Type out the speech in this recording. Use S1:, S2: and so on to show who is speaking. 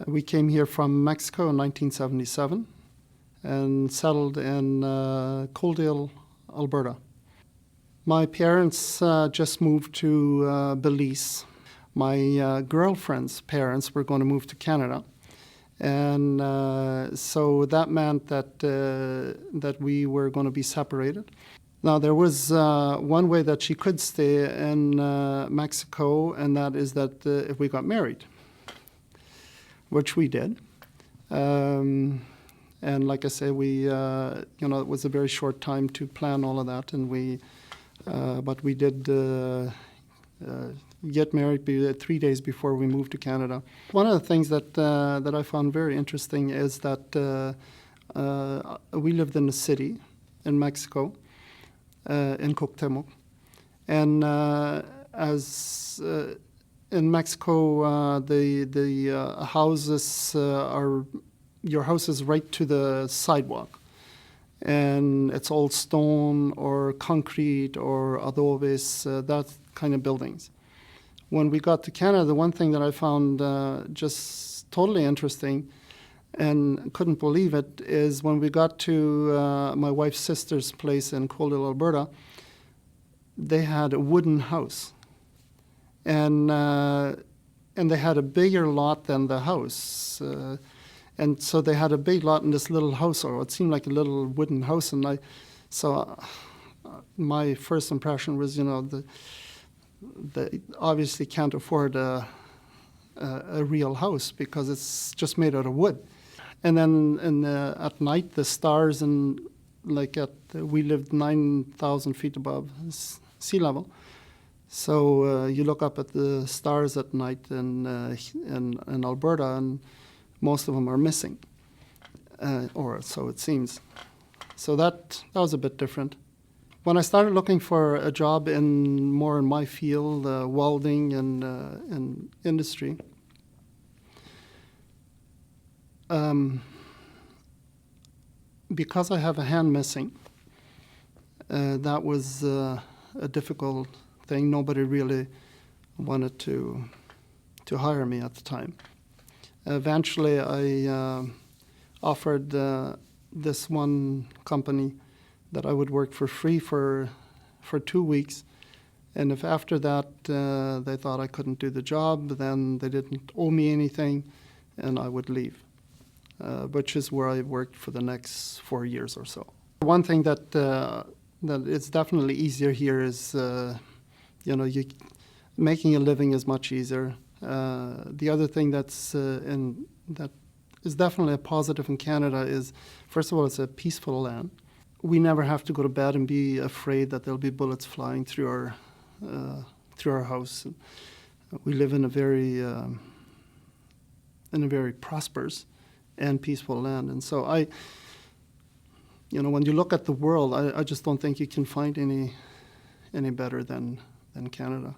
S1: We came here from Mexico in 1977 and settled in Coaldale, Alberta. My parents just moved to Belize. My girlfriend's parents were going to move to Canada. And so that meant that we were going to be separated. Now, there was one way that she could stay in Mexico, and that is that if we got married, which we did. And like I say, it was a very short time to plan all of that, and but we did get married 3 days before we moved to Canada. One of the things that I found very interesting is that we lived in a city in Mexico, in Cuauhtemoc, and as in Mexico, the houses your house is right to the sidewalk, and it's all stone or concrete or adobes, that kind of buildings. When we got to Canada, the one thing that I found just totally interesting and couldn't believe it is when we got to my wife's sister's place in Coaldale, Alberta, they had a wooden house. And they had a bigger lot than the house. And so they had a big lot in this little house, or it seemed like a little wooden house. And my first impression was, they obviously can't afford a real house because it's just made out of wood. And then at night, the stars, we lived 9,000 feet above sea level. So you look up at the stars at night in Alberta, and most of them are missing, or so it seems. So that was a bit different. When I started looking for a job more in my field, welding and industry, because I have a hand missing, that was a difficult thing. Nobody really wanted to hire me at the time. Eventually, I offered this one company that I would work for free for 2 weeks, and if after that they thought I couldn't do the job, then they didn't owe me anything, and I would leave, which is where I worked for the next 4 years or so. One thing that it's definitely easier here is, making a living is much easier. The other thing that is definitely a positive in Canada is, first of all, it's a peaceful land. We never have to go to bed and be afraid that there'll be bullets flying through our house. We live in a very prosperous and peaceful land, and so when you look at the world, I just don't think you can find any better than Canada.